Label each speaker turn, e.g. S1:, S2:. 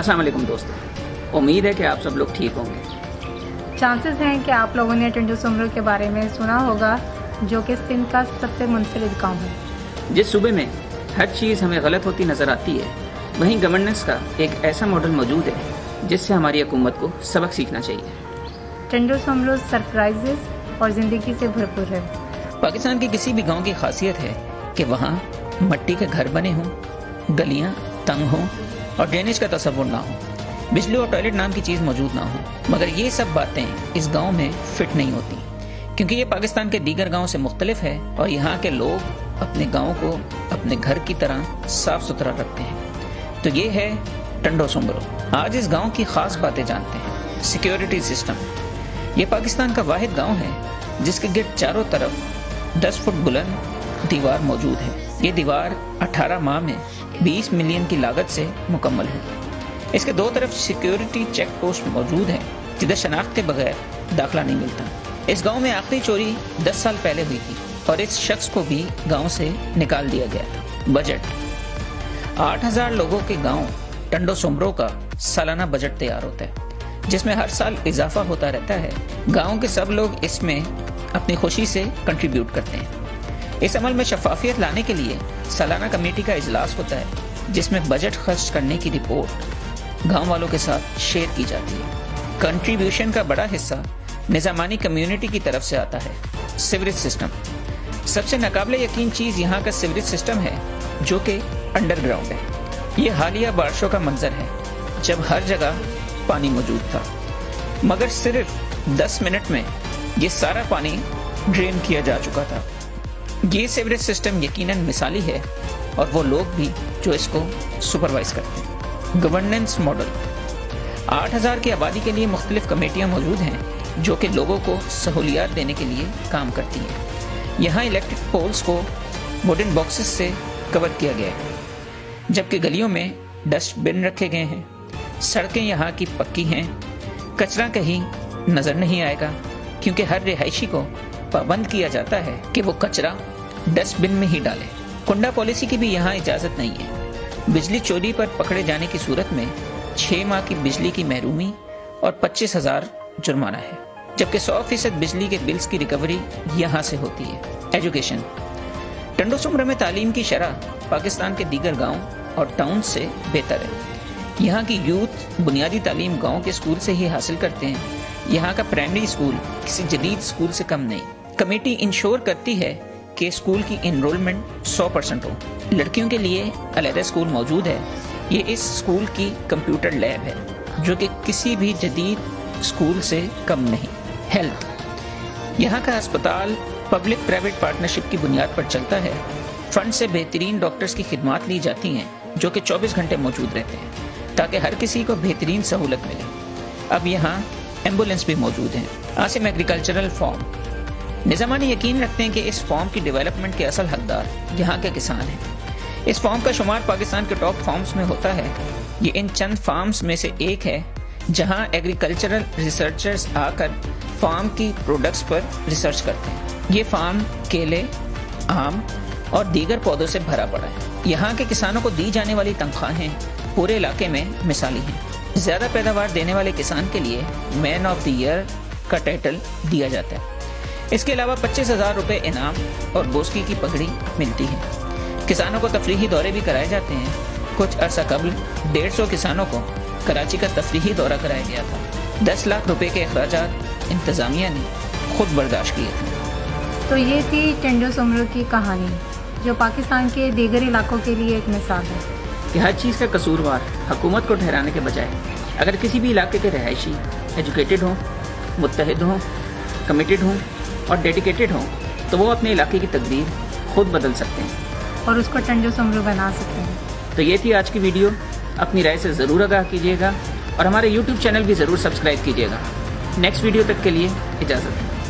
S1: अस्सलाम वालेकुम दोस्तों, उम्मीद है कि आप सब लोग ठीक होंगे।
S2: चांसेस हैं कि आप लोगों ने टंडो सोमरो के बारे में सुना होगा, जो कि सिंध का सबसे मुनफरिद गाँव है।
S1: जिस सूबे में हर चीज़ हमें गलत होती नज़र आती है, वहीं गवर्नेंस का एक ऐसा मॉडल मौजूद है जिससे हमारी हुकूमत को सबक सीखना चाहिए।
S2: टंडो सोमरो सरप्राइजेस और ज़िंदगी से भरपूर है।
S1: पाकिस्तान के किसी भी गांव की खासियत है कि वहाँ मिट्टी के घर बने हों, गलियाँ तंग हों और ड्रेनेज का तस्वुर ना हो, बिजली और टॉयलेट नाम की चीज़ मौजूद ना हो। मगर ये सब बातें इस गांव में फिट नहीं होती, क्योंकि ये पाकिस्तान के दीगर गाँव से मुख्तलिफ है और यहाँ के लोग अपने गाँव को अपने घर की तरह साफ सुथरा रखते हैं। तो ये है टंडो सोमरो। आज इस गाँव की खास बातें जानते हैं। Security system. ये पाकिस्तान का वाहिद गाँव है जिसके गिर्द चारों तरफ 10 फुट बुलंद दीवार मौजूद है। ये दीवार 18 माह में 20 मिलियन की लागत से मुकम्मल है। इसके दो तरफ सिक्योरिटी चेक पोस्ट मौजूद है जिधर शनाख्त के बगैर दाखिला नहीं मिलता। इस गांव में आखिरी चोरी 10 साल पहले हुई थी और इस शख्स को भी गांव से निकाल दिया गया था। बजट। 8000 लोगों के गांव टंडो सोमरो का सालाना बजट तैयार होता है, जिसमें हर साल इजाफा होता रहता है। गांव के सब लोग इसमें अपनी खुशी से कंट्रीब्यूट करते हैं। इस अमल में शफाफियत लाने के लिए सालाना कमेटी का इजलास होता है, जिसमें बजट खर्च करने की रिपोर्ट गांव वालों के साथ शेयर की जाती है। कंट्रीब्यूशन का बड़ा हिस्सा निजामानी कम्युनिटी की तरफ से आता है। Sewerage system. सबसे नाकाबिले यकीन चीज यहाँ का सीवरेज सिस्टम है, जो कि अंडरग्राउंड है। ये हालिया बारिशों का मंजर है जब हर जगह पानी मौजूद था, मगर सिर्फ 10 मिनट में ये सारा पानी ड्रेन किया जा चुका था। ये सीवरेज सिस्टम यकीनन मिसाली है और वो लोग भी जो इसको सुपरवाइज करते हैं। Governance model. 8000 की आबादी के लिए मुख्तलिफ कमेटियां मौजूद हैं जो कि लोगों को सहूलियात देने के लिए काम करती हैं। यहाँ इलेक्ट्रिक पोल्स को वुडन बॉक्सेस से कवर किया गया है, जबकि गलियों में डस्टबिन रखे गए हैं। सड़कें यहाँ की पक्की हैं। कचरा कहीं नजर नहीं आएगा, क्योंकि हर रिहायशी को पाबंद किया जाता है कि वो कचरा डस्टबिन में ही डाले। कुंडा पॉलिसी की भी यहाँ इजाजत नहीं है। बिजली चोरी पर पकड़े जाने की सूरत में 6 माह की बिजली की महरूमी और 25,000 जुर्माना है, जबकि 100% बिजली के बिल्स की रिकवरी यहाँ से होती है। एजुकेशन। टंडो सोमरो में तालीम की शरह पाकिस्तान के दीगर गाँव और टाउन से बेहतर है। यहाँ की यूथ बुनियादी तालीम गाँव के स्कूल से ही हासिल करते हैं। यहाँ का प्राइमरी स्कूल किसी जदीद स्कूल से कम नहीं। कमेटी इंश्योर करती है कि स्कूल की इनरोलमेंट 100% हो। लड़कियों के लिए अलग स्कूल मौजूद है। ये इस स्कूल की कंप्यूटर लैब है, जो कि किसी भी जदीद स्कूल से कम नहीं। हेल्थ। यहाँ का अस्पताल पब्लिक प्राइवेट पार्टनरशिप की बुनियाद पर चलता है। फंड से बेहतरीन डॉक्टर्स की खिदमात ली जाती हैं, जो कि 24 घंटे मौजूद रहते हैं ताकि हर किसी को बेहतरीन सहूलत मिले। अब यहाँ एम्बुलेंस भी मौजूद है। Asim agricultural farm. निजामानी यकीन रखते हैं कि इस फार्म की डेवलपमेंट के असल हकदार यहाँ के किसान हैं। इस फार्म का शुमार पाकिस्तान के टॉप फार्म्स में होता है। ये इन चंद फार्म्स में से एक है जहाँ एग्रीकल्चरल रिसर्चर्स आकर फार्म की प्रोडक्ट्स पर रिसर्च करते हैं। ये फार्म केले, आम और दीगर पौधों से भरा पड़ा है। यहाँ के किसानों को दी जाने वाली तनख्वाहें पूरे इलाके में मिसाली हैं। ज्यादा पैदावार देने वाले किसान के लिए मैन ऑफ द ईयर का टाइटल दिया जाता है। इसके अलावा 25,000 रुपए इनाम और बोस्की की पगड़ी मिलती है। किसानों को तफरीही दौरे भी कराए जाते हैं। कुछ अरसा कबल 150 किसानों को कराची का तफरीही दौरा कराया गया था। 10 लाख रुपए के अखराजात इंतजामिया ने खुद बर्दाश्त किए थे।
S2: तो ये थी टंडो सोमरो की कहानी, जो पाकिस्तान के दीगर इलाकों के लिए एक मिसाल है
S1: कि हर चीज़ का कसूरवार हुकूमत को ठहराने के बजाय अगर किसी भी इलाके के रहायशी एजुकेटेड हों, मुत्तहिद हों, कमिटेड हों और डेडिकेटेड हों, तो वो अपने इलाके की तकदीर खुद बदल सकते हैं
S2: और उसको टंडो सोमरो बना सकते हैं।
S1: तो ये थी आज की वीडियो। अपनी राय से ज़रूर आगाह कीजिएगा और हमारे YouTube चैनल भी ज़रूर सब्सक्राइब कीजिएगा। नेक्स्ट वीडियो तक के लिए इजाज़त।